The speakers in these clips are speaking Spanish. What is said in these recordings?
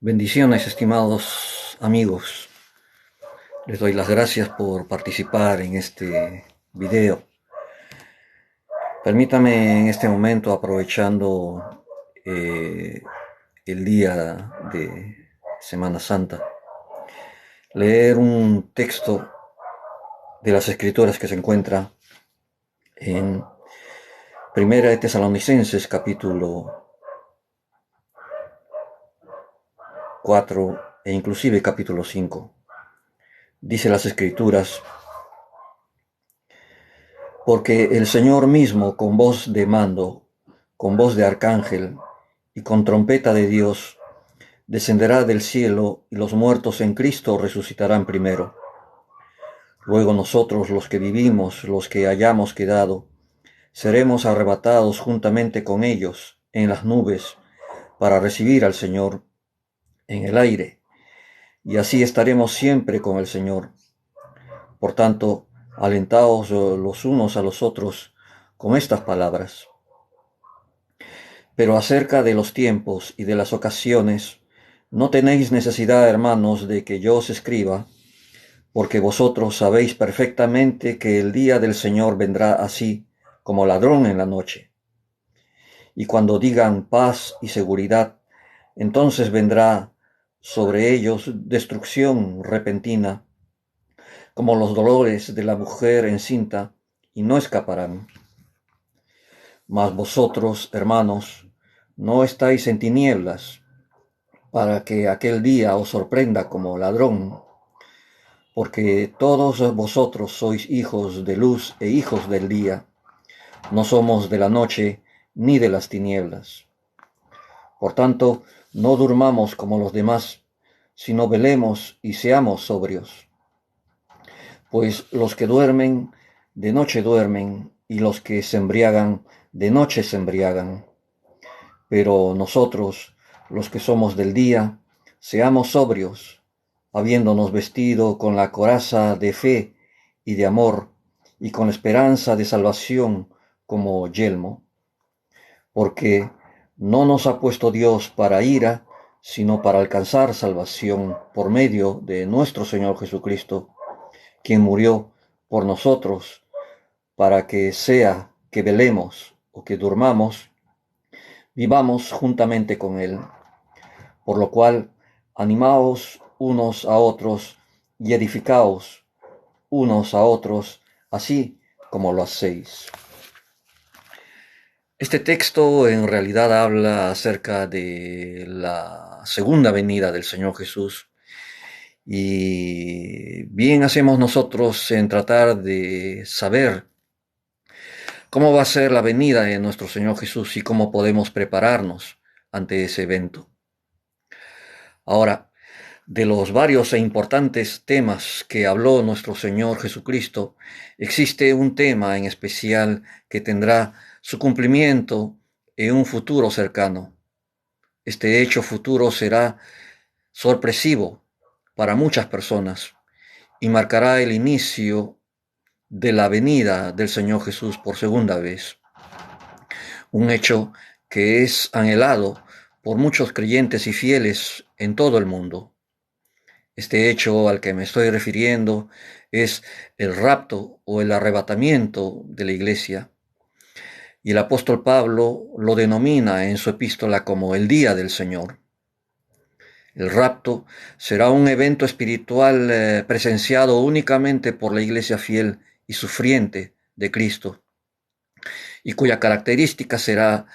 Bendiciones, estimados amigos. Les doy las gracias por participar en este video. Permítame en este momento, aprovechando eh, el día de Semana Santa, leer un texto de las Escrituras que se encuentra en Primera de Tesalonicenses, capítulo 4 e inclusive capítulo 5. Dice las Escrituras: porque el Señor mismo, con voz de mando, con voz de arcángel y con trompeta de Dios, descenderá del cielo, y los muertos en Cristo resucitarán primero. Luego nosotros, los que vivimos, los que hayamos quedado, seremos arrebatados juntamente con ellos en las nubes para recibir al Señor en el aire, y así estaremos siempre con el Señor. Por tanto, alentaos los unos a los otros con estas palabras. Pero acerca de los tiempos y de las ocasiones, no tenéis necesidad, hermanos, de que yo os escriba, porque vosotros sabéis perfectamente que el día del Señor vendrá así como ladrón en la noche. Y cuando digan paz y seguridad, entonces vendrá sobre ellos destrucción repentina, como los dolores de la mujer encinta, y no escaparán. Mas vosotros, hermanos, no estáis en tinieblas, para que aquel día os sorprenda como ladrón, porque todos vosotros sois hijos de luz e hijos del día, no somos de la noche ni de las tinieblas. Por tanto, no durmamos como los demás, sino velemos y seamos sobrios. Pues los que duermen, de noche duermen, y los que se embriagan, de noche se embriagan. Pero nosotros, los que somos del día, seamos sobrios, habiéndonos vestido con la coraza de fe y de amor, y con la esperanza de salvación como yelmo. Porque no nos ha puesto Dios para ira, sino para alcanzar salvación por medio de nuestro Señor Jesucristo, quien murió por nosotros, para que sea que velemos o que durmamos, vivamos juntamente con Él. Por lo cual, animaos unos a otros y edificaos unos a otros, así como lo hacéis. Este texto en realidad habla acerca de la segunda venida del Señor Jesús, y bien hacemos nosotros en tratar de saber cómo va a ser la venida de nuestro Señor Jesús y cómo podemos prepararnos ante ese evento. Ahora, de los varios e importantes temas que habló nuestro Señor Jesucristo, existe un tema en especial que tendrá su cumplimiento en un futuro cercano. Este hecho futuro será sorpresivo para muchas personas y marcará el inicio de la venida del Señor Jesús por segunda vez. Un hecho que es anhelado por muchos creyentes y fieles en todo el mundo. Este hecho al que me estoy refiriendo es el rapto o el arrebatamiento de la iglesia. Y el apóstol Pablo lo denomina en su epístola como el día del Señor. El rapto será un evento espiritual presenciado únicamente por la iglesia fiel y sufriente de Cristo, y cuya característica será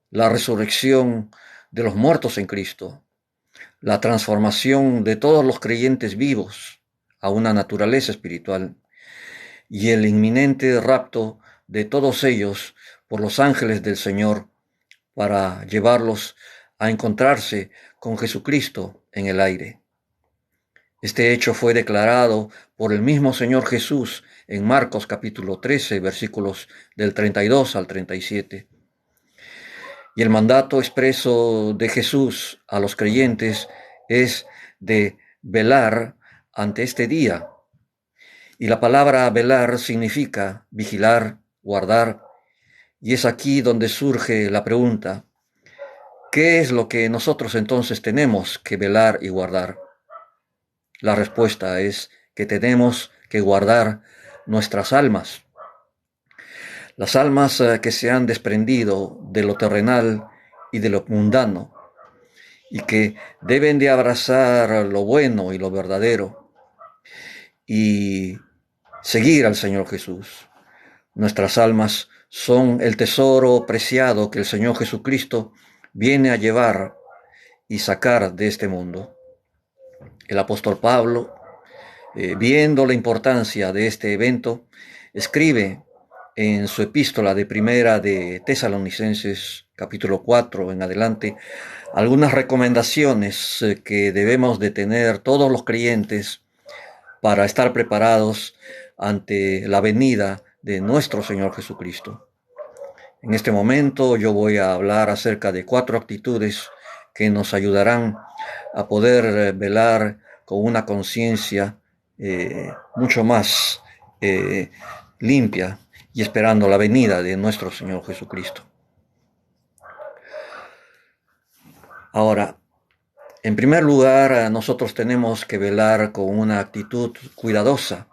la resurrección de los muertos en Cristo, la transformación de todos los creyentes vivos a una naturaleza espiritual, y el inminente rapto de todos ellos por los ángeles del Señor para llevarlos a encontrarse con Jesucristo en el aire. Este hecho fue declarado por el mismo Señor Jesús en Marcos capítulo 13, versículos del 32 al 37. Y el mandato expreso de Jesús a los creyentes es de velar ante este día. Y la palabra velar significa vigilar, guardar. Y es aquí donde surge la pregunta: ¿Qué es lo que nosotros entonces tenemos que velar y guardar? La respuesta es que tenemos que guardar nuestras almas. Las almas que se han desprendido de lo terrenal y de lo mundano y que deben de abrazar lo bueno y lo verdadero y seguir al Señor Jesús. Nuestras almas son el tesoro preciado que el Señor Jesucristo viene a llevar y sacar de este mundo. El apóstol Pablo, viendo la importancia de este evento, escribe en su epístola de primera de Tesalonicenses, capítulo 4 en adelante, algunas recomendaciones que debemos de tener todos los creyentes para estar preparados ante la venida de nuestro Señor Jesucristo. En este momento yo voy a hablar acerca de 4 actitudes que nos ayudarán a poder velar con una conciencia mucho más limpia y esperando la venida de nuestro Señor Jesucristo. Ahora, en primer lugar, nosotros tenemos que velar con una actitud cuidadosa.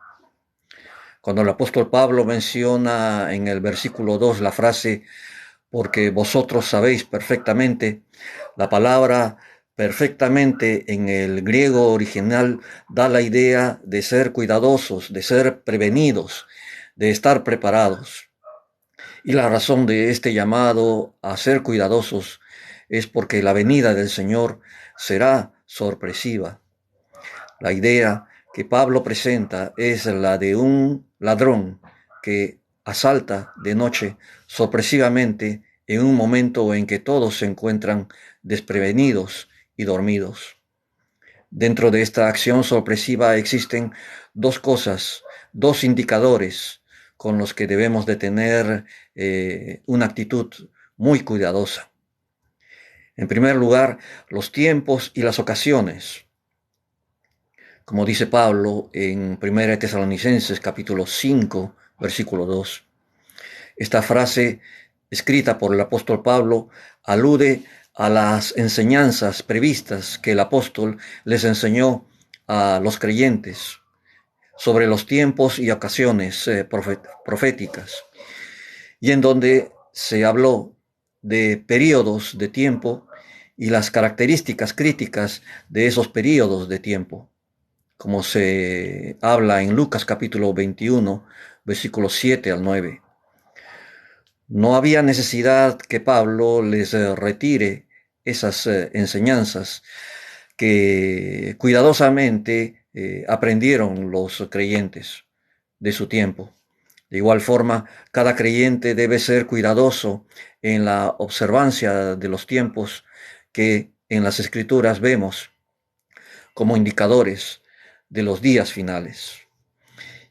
Cuando el apóstol Pablo menciona en el versículo 2 la frase, porque vosotros sabéis perfectamente, la palabra perfectamente en el griego original da la idea de ser cuidadosos, de ser prevenidos, de estar preparados. Y la razón de este llamado a ser cuidadosos es porque la venida del Señor será sorpresiva. La idea que Pablo presenta es la de un ladrón que asalta de noche sorpresivamente en un momento en que todos se encuentran desprevenidos y dormidos. Dentro de esta acción sorpresiva existen 2 cosas, 2 indicadores con los que debemos de tener una actitud muy cuidadosa. En primer lugar, los tiempos y las ocasiones. Como dice Pablo en 1 Tesalonicenses capítulo 5, versículo 2. Esta frase, escrita por el apóstol Pablo, alude a las enseñanzas previstas que el apóstol les enseñó a los creyentes sobre los tiempos y ocasiones proféticas, y en donde se habló de periodos de tiempo y las características críticas de esos periodos de tiempo, como se habla en Lucas capítulo 21, versículos 7 al 9. No había necesidad que Pablo les retire esas enseñanzas que cuidadosamente aprendieron los creyentes de su tiempo. De igual forma, cada creyente debe ser cuidadoso en la observancia de los tiempos que en las Escrituras vemos como indicadores de los días finales.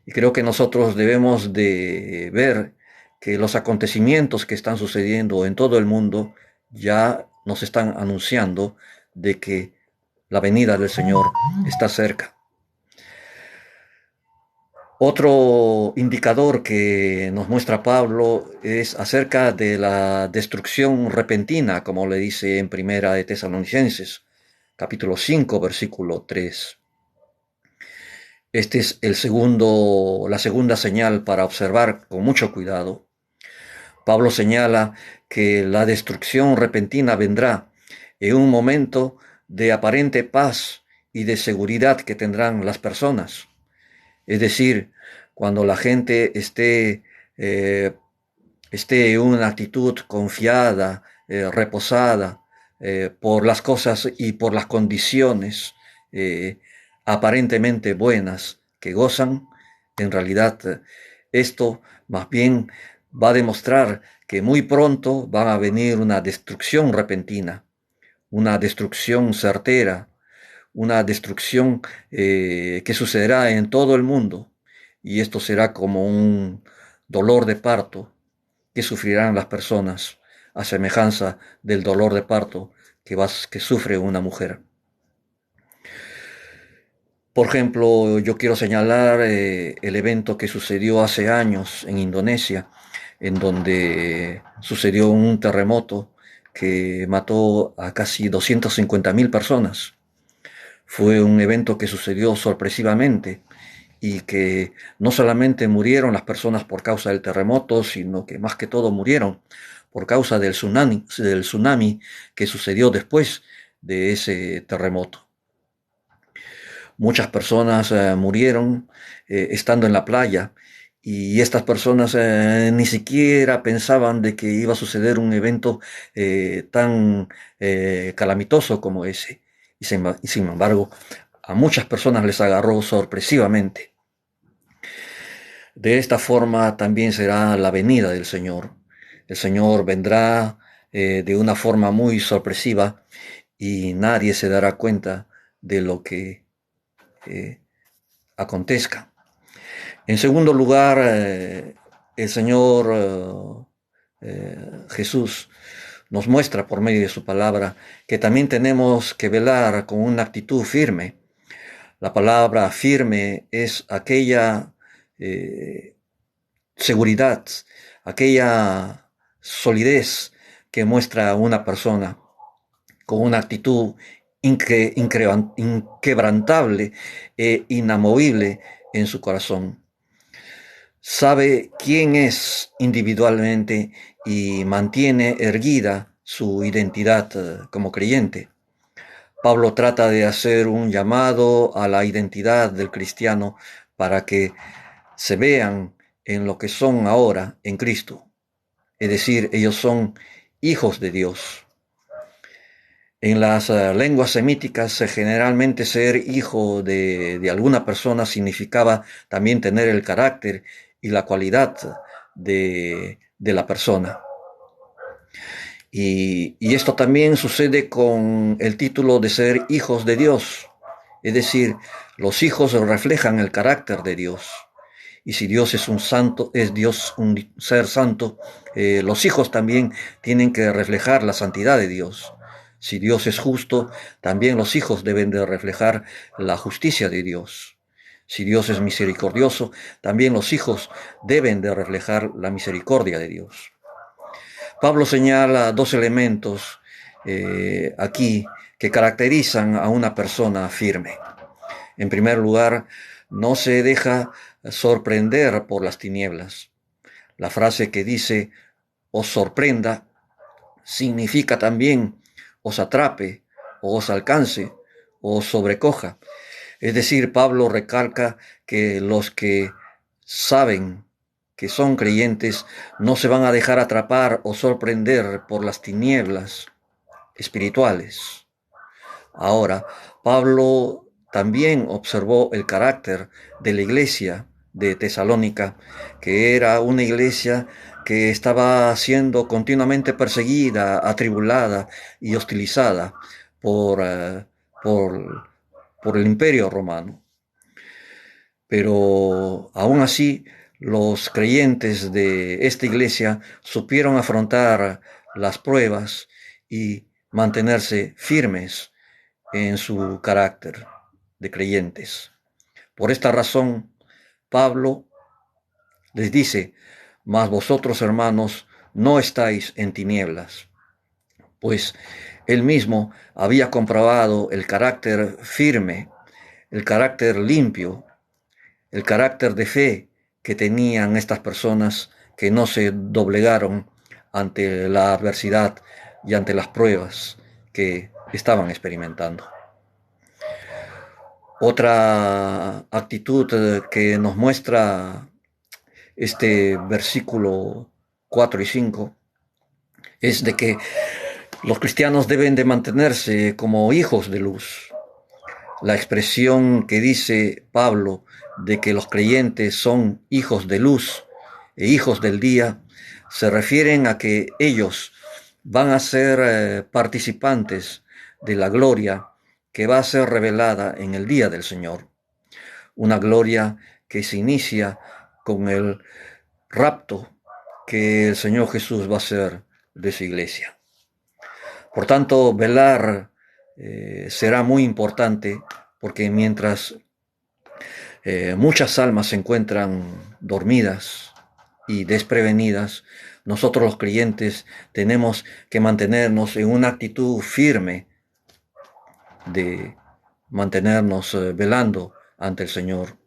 Y creo que nosotros debemos de ver que los acontecimientos que están sucediendo en todo el mundo ya nos están anunciando de que la venida del Señor está cerca. Otro indicador que nos muestra Pablo es acerca de la destrucción repentina, como le dice en Primera de Tesalonicenses, capítulo 5, versículo 3. Este es la segunda señal para observar con mucho cuidado. Pablo señala que la destrucción repentina vendrá en un momento de aparente paz y de seguridad que tendrán las personas. Es decir, cuando la gente esté en una actitud confiada, reposada por las cosas y por las condiciones aparentemente buenas que gozan, en realidad esto más bien va a demostrar que muy pronto va a venir una destrucción repentina, una destrucción certera, una destrucción que sucederá en todo el mundo, y esto será como un dolor de parto que sufrirán las personas a semejanza del dolor de parto que sufre una mujer. Por ejemplo, yo quiero señalar el evento que sucedió hace años en Indonesia, en donde sucedió un terremoto que mató a casi 250.000 personas. Fue un evento que sucedió sorpresivamente y que no solamente murieron las personas por causa del terremoto, sino que más que todo murieron por causa del tsunami que sucedió después de ese terremoto. Muchas personas murieron estando en la playa, y estas personas ni siquiera pensaban de que iba a suceder un evento tan calamitoso como ese. Y sin embargo, a muchas personas les agarró sorpresivamente. De esta forma también será la venida del Señor. El Señor vendrá de una forma muy sorpresiva, y nadie se dará cuenta de lo que eh, acontezca. En segundo lugar, el Señor Jesús nos muestra por medio de su palabra que también tenemos que velar con una actitud firme. La palabra firme es aquella seguridad, aquella solidez que muestra una persona con una actitud inquebrantable e inamovible en su corazón. Sabe quién es individualmente y mantiene erguida su identidad como creyente. Pablo trata de hacer un llamado a la identidad del cristiano para que se vean en lo que son ahora en Cristo. Es decir, ellos son hijos de Dios. En las lenguas semíticas, generalmente ser hijo de alguna persona significaba también tener el carácter y la cualidad de la persona. Y esto también sucede con el título de ser hijos de Dios. Es decir, los hijos reflejan el carácter de Dios. Y si Dios es un santo, es Dios un ser santo, los hijos también tienen que reflejar la santidad de Dios. Si Dios es justo, también los hijos deben de reflejar la justicia de Dios. Si Dios es misericordioso, también los hijos deben de reflejar la misericordia de Dios. Pablo señala dos elementos aquí que caracterizan a una persona firme. En primer lugar, no se deja sorprender por las tinieblas. La frase que dice os sorprenda significa también os atrape, o os alcance, o os sobrecoja. Es decir, Pablo recalca que los que saben que son creyentes no se van a dejar atrapar o sorprender por las tinieblas espirituales. Ahora, Pablo también observó el carácter de la iglesia de Tesalónica, que era una iglesia que estaba siendo continuamente perseguida, atribulada y hostilizada por, por, por el imperio romano. Pero aún así, los creyentes de esta iglesia supieron afrontar las pruebas y mantenerse firmes en su carácter de creyentes. Por esta razón, Pablo les dice: mas vosotros, hermanos, no estáis en tinieblas, pues él mismo había comprobado el carácter firme, el carácter limpio, el carácter de fe que tenían estas personas que no se doblegaron ante la adversidad y ante las pruebas que estaban experimentando. Otra actitud que nos muestra este versículo 4 y 5 es de que los cristianos deben de mantenerse como hijos de luz. La expresión que dice Pablo de que los creyentes son hijos de luz e hijos del día se refieren a que ellos van a ser participantes de la gloria que va a ser revelada en el día del Señor. Una gloria que se inicia con el rapto que el Señor Jesús va a hacer de su iglesia. Por tanto, velar será muy importante, porque mientras muchas almas se encuentran dormidas y desprevenidas, nosotros los creyentes tenemos que mantenernos en una actitud firme de mantenernos velando ante el Señor.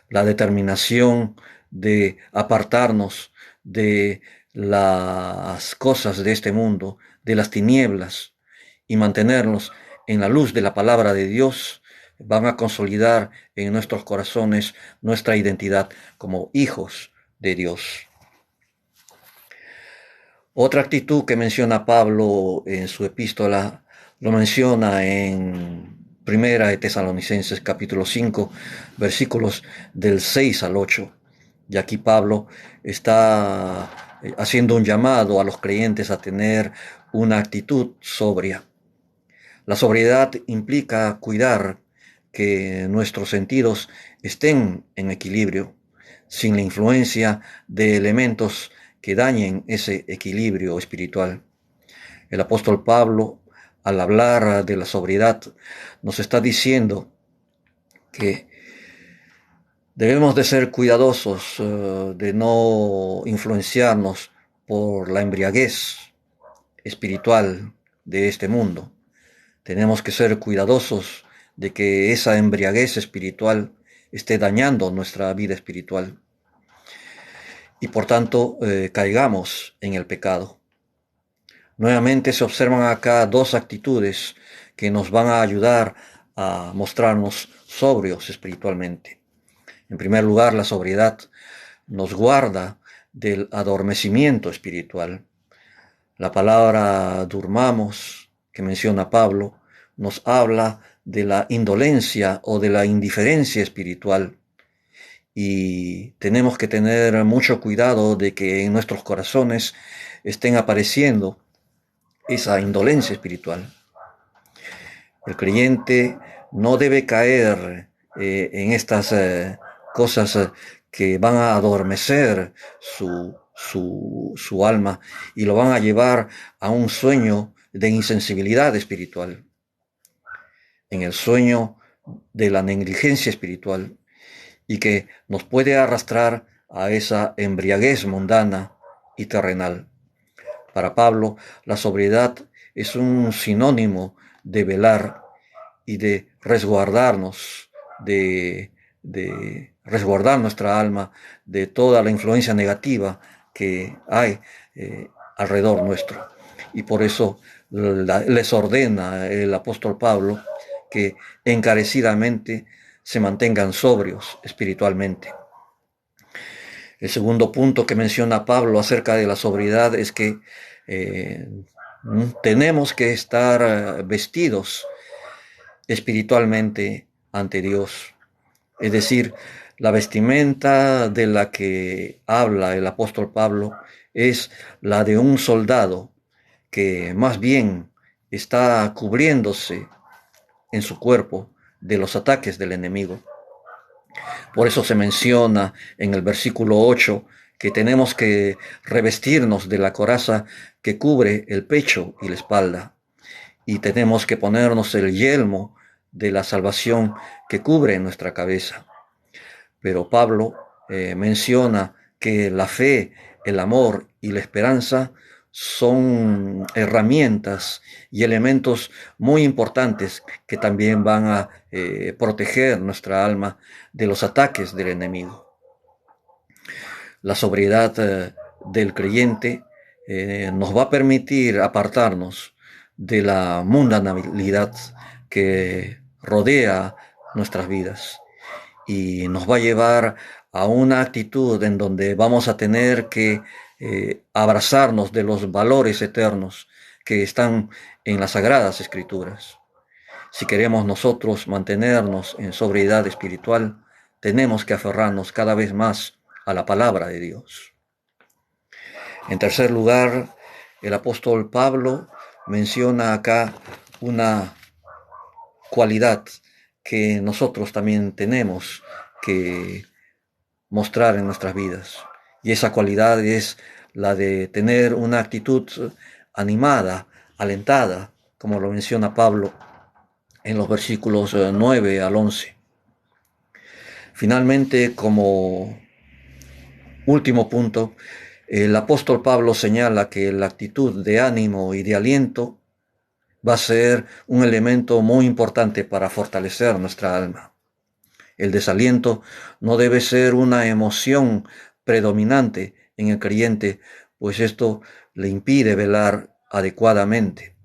La determinación de apartarnos de las cosas de este mundo, de las tinieblas, y mantenernos en la luz de la palabra de Dios, van a consolidar en nuestros corazones nuestra identidad como hijos de Dios. Otra actitud que menciona Pablo en su epístola, lo menciona en Primera de Tesalonicenses capítulo 5, versículos del 6 al 8. Y aquí Pablo está haciendo un llamado a los creyentes a tener una actitud sobria. La sobriedad implica cuidar que nuestros sentidos estén en equilibrio, sin la influencia de elementos que dañen ese equilibrio espiritual. El apóstol Pablo, al hablar de la sobriedad, nos está diciendo que debemos de ser cuidadosos de no influenciarnos por la embriaguez espiritual de este mundo. Tenemos que ser cuidadosos de que esa embriaguez espiritual esté dañando nuestra vida espiritual y por tanto caigamos en el pecado. Nuevamente se observan acá dos actitudes que nos van a ayudar a mostrarnos sobrios espiritualmente. En primer lugar, la sobriedad nos guarda del adormecimiento espiritual. La palabra durmamos, que menciona Pablo, nos habla de la indolencia o de la indiferencia espiritual. Y tenemos que tener mucho cuidado de que en nuestros corazones estén apareciendo esa indolencia espiritual. El creyente no debe caer en estas cosas que van a adormecer su alma y lo van a llevar a un sueño de insensibilidad espiritual, en el sueño de la negligencia espiritual, y que nos puede arrastrar a esa embriaguez mundana y terrenal. Para Pablo, la sobriedad es un sinónimo de velar y de resguardarnos, de resguardar nuestra alma de toda la influencia negativa que hay alrededor nuestro. Y por eso les ordena el apóstol Pablo que encarecidamente se mantengan sobrios espiritualmente. El segundo punto que menciona Pablo acerca de la sobriedad es que tenemos que estar vestidos espiritualmente ante Dios. Es decir, la vestimenta de la que habla el apóstol Pablo es la de un soldado que más bien está cubriéndose en su cuerpo de los ataques del enemigo. Por eso se menciona en el versículo 8 que tenemos que revestirnos de la coraza que cubre el pecho y la espalda, y tenemos que ponernos el yelmo de la salvación que cubre nuestra cabeza. Pero Pablo menciona que la fe, el amor y la esperanza son herramientas y elementos muy importantes que también van a proteger nuestra alma de los ataques del enemigo. La sobriedad del creyente nos va a permitir apartarnos de la mundanalidad que rodea nuestras vidas y nos va a llevar a una actitud en donde vamos a tener que abrazarnos de los valores eternos que están en las Sagradas Escrituras. Si queremos nosotros mantenernos en sobriedad espiritual, tenemos que aferrarnos cada vez más a la palabra de Dios. En tercer lugar, el apóstol Pablo menciona acá una cualidad que nosotros también tenemos que mostrar en nuestras vidas. Y esa cualidad es la de tener una actitud animada, alentada, como lo menciona Pablo en los versículos 9 al 11. Finalmente, como Último punto, el apóstol Pablo señala que la actitud de ánimo y de aliento va a ser un elemento muy importante para fortalecer nuestra alma. El desaliento no debe ser una emoción predominante en el creyente, pues esto le impide velar adecuadamente.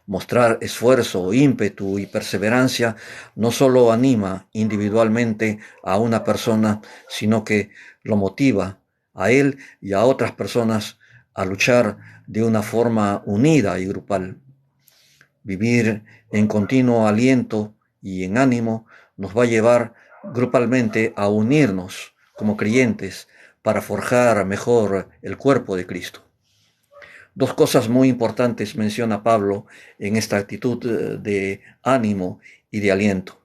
Mostrar esfuerzo, ímpetu y perseverancia no solo anima individualmente a una persona, sino que lo motiva a él y a otras personas a luchar de una forma unida y grupal. Vivir en continuo aliento y en ánimo nos va a llevar grupalmente a unirnos como creyentes para forjar mejor el cuerpo de Cristo. Dos cosas muy importantes menciona Pablo en esta actitud de ánimo y de aliento.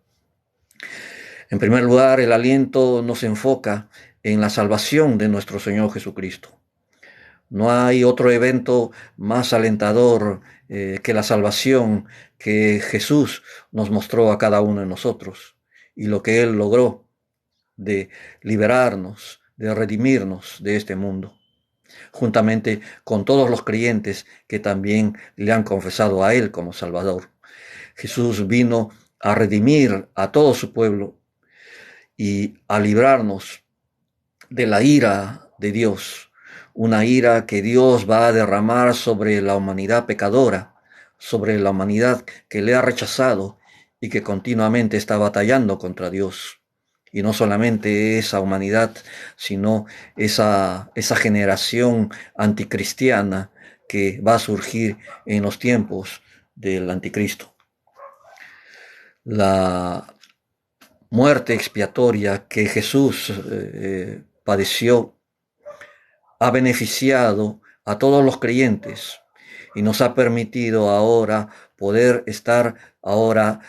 En primer lugar, el aliento nos enfoca en la salvación de nuestro Señor Jesucristo. No hay otro evento más alentador que la salvación que Jesús nos mostró a cada uno de nosotros y lo que Él logró de liberarnos, de redimirnos de este mundo, juntamente con todos los creyentes que también le han confesado a Él como Salvador. Jesús vino a redimir a todo su pueblo y a librarnos de la ira de Dios, una ira que Dios va a derramar sobre la humanidad pecadora, sobre la humanidad que le ha rechazado y que continuamente está batallando contra Dios. Y no solamente esa humanidad, sino esa generación anticristiana que va a surgir en los tiempos del anticristo. La muerte expiatoria que Jesús padeció ha beneficiado a todos los creyentes y nos ha permitido ahora poder estar ahora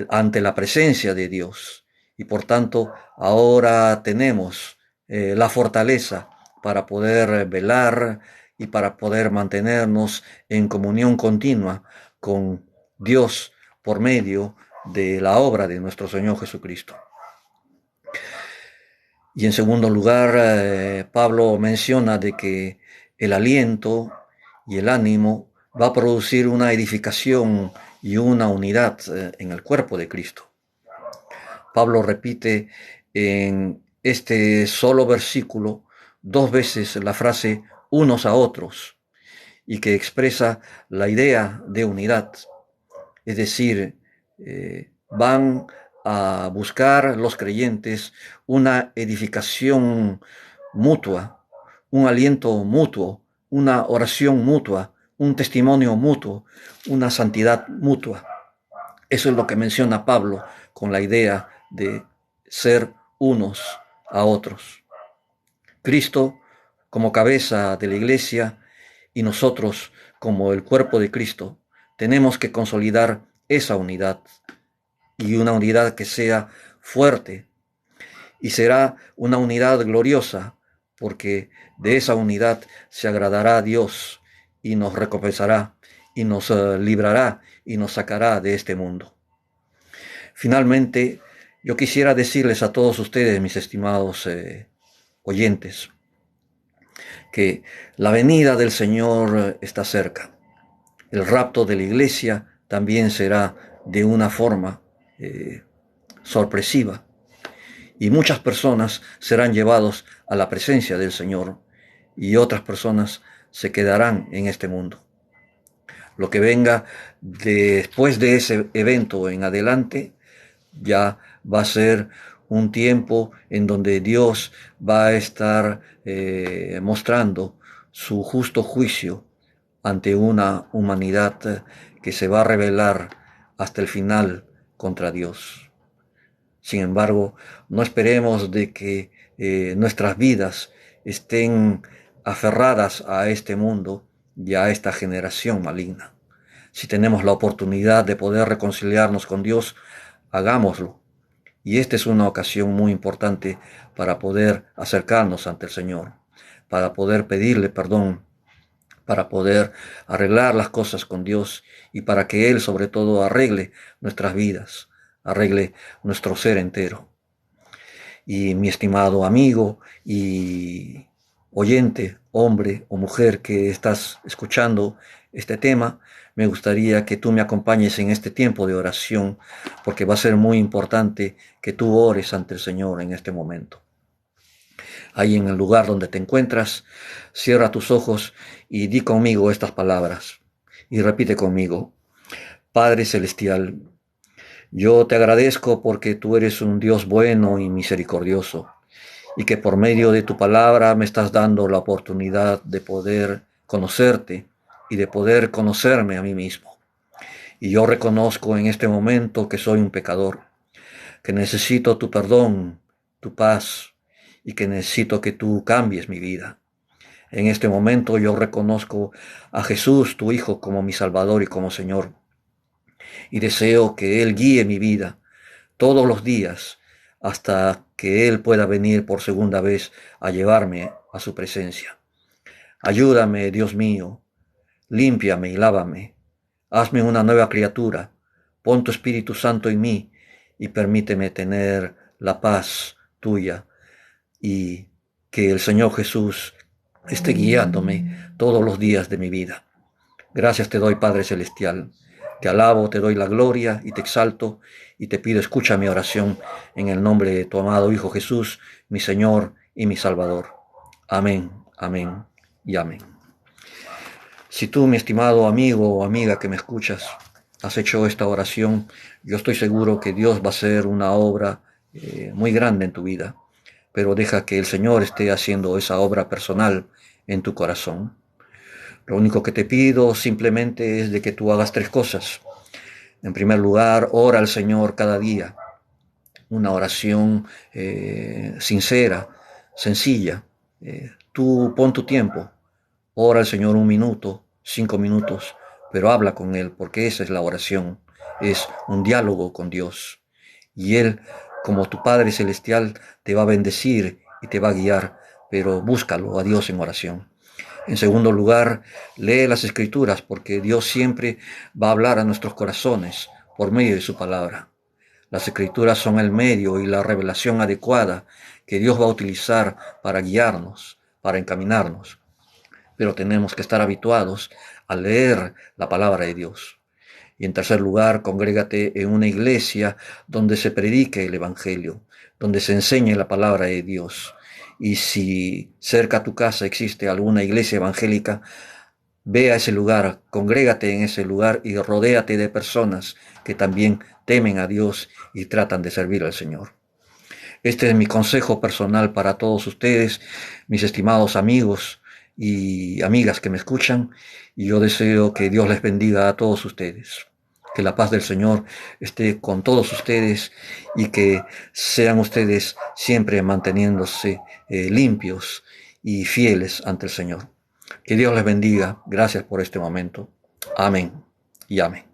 ante la presencia de Dios. Y por tanto, ahora tenemos la fortaleza para poder velar y para poder mantenernos en comunión continua con Dios por medio de la obra de nuestro Señor Jesucristo. Y en segundo lugar, Pablo menciona de que el aliento y el ánimo va a producir una edificación y una unidad en el cuerpo de Cristo. Pablo repite en este solo versículo 2 veces la frase unos a otros y que expresa la idea de unidad. Es decir, van a buscar los creyentes una edificación mutua, un aliento mutuo, una oración mutua, un testimonio mutuo, una santidad mutua. Eso es lo que menciona Pablo con la idea de ser unos a otros. Cristo como cabeza de la iglesia y nosotros como el cuerpo de Cristo tenemos que consolidar esa unidad y una unidad que sea fuerte y será una unidad gloriosa porque de esa unidad se agradará a Dios y nos recompensará y nos librará y nos sacará de este mundo. Finalmente, yo quisiera decirles a todos ustedes, mis estimados oyentes, que la venida del Señor está cerca. El rapto de la iglesia también será de una forma sorpresiva y muchas personas serán llevados a la presencia del Señor y otras personas se quedarán en este mundo. Lo que venga después de ese evento en adelante ya va a ser un tiempo en donde Dios va a estar mostrando su justo juicio ante una humanidad que se va a rebelar hasta el final contra Dios. Sin embargo, no esperemos de que nuestras vidas estén aferradas a este mundo y a esta generación maligna. Si tenemos la oportunidad de poder reconciliarnos con Dios, hagámoslo. Y esta es una ocasión muy importante para poder acercarnos ante el Señor, para poder pedirle perdón, para poder arreglar las cosas con Dios y para que Él sobre todo arregle nuestras vidas, arregle nuestro ser entero. Y mi estimado amigo y oyente, hombre o mujer que estás escuchando este tema, me gustaría que tú me acompañes en este tiempo de oración, porque va a ser muy importante que tú ores ante el Señor en este momento. Ahí en el lugar donde te encuentras, cierra tus ojos y di conmigo estas palabras. Y repite conmigo: Padre Celestial, yo te agradezco porque tú eres un Dios bueno y misericordioso, y que por medio de tu palabra me estás dando la oportunidad de poder conocerte y de poder conocerme a mí mismo. Y yo reconozco en este momento que soy un pecador, que necesito tu perdón, tu paz, y que necesito que tú cambies mi vida. En este momento yo reconozco a Jesús, tu Hijo, como mi Salvador y como Señor, y deseo que Él guíe mi vida todos los días hasta que Él pueda venir por segunda vez a llevarme a su presencia. Ayúdame, Dios mío, límpiame y lávame, hazme una nueva criatura, pon tu Espíritu Santo en mí y permíteme tener la paz tuya, y que el Señor Jesús esté guiándome todos los días de mi vida. Gracias te doy, Padre Celestial. Te alabo, te doy la gloria y te exalto, y te pido escucha mi oración en el nombre de tu amado Hijo Jesús, mi Señor y mi Salvador. Amén, amén y amén. Si tú, mi estimado amigo o amiga que me escuchas, has hecho esta oración, yo estoy seguro que Dios va a hacer una obra muy grande en tu vida, pero deja que el Señor esté haciendo esa obra personal en tu corazón. Lo único que te pido simplemente es de que tú hagas tres cosas. En primer lugar, ora al Señor cada día. Una oración sincera, sencilla. Tú pon tu tiempo. Ora al Señor 1 minuto, 5 minutos, pero habla con Él, porque esa es la oración. Es un diálogo con Dios. Y Él, como tu Padre Celestial, te va a bendecir y te va a guiar, pero búscalo a Dios en oración. En segundo lugar, lee las Escrituras, porque Dios siempre va a hablar a nuestros corazones por medio de su palabra. Las Escrituras son el medio y la revelación adecuada que Dios va a utilizar para guiarnos, para encaminarnos. Pero tenemos que estar habituados a leer la palabra de Dios. Y en tercer lugar, congrégate en una iglesia donde se predique el Evangelio, donde se enseñe la palabra de Dios. Y si cerca a tu casa existe alguna iglesia evangélica, ve a ese lugar, congrégate en ese lugar y rodéate de personas que también temen a Dios y tratan de servir al Señor. Este es mi consejo personal para todos ustedes, mis estimados amigos y amigas que me escuchan, y yo deseo que Dios les bendiga a todos ustedes. Que la paz del Señor esté con todos ustedes y que sean ustedes siempre manteniéndose limpios y fieles ante el Señor. Que Dios les bendiga. Gracias por este momento. Amén y amén.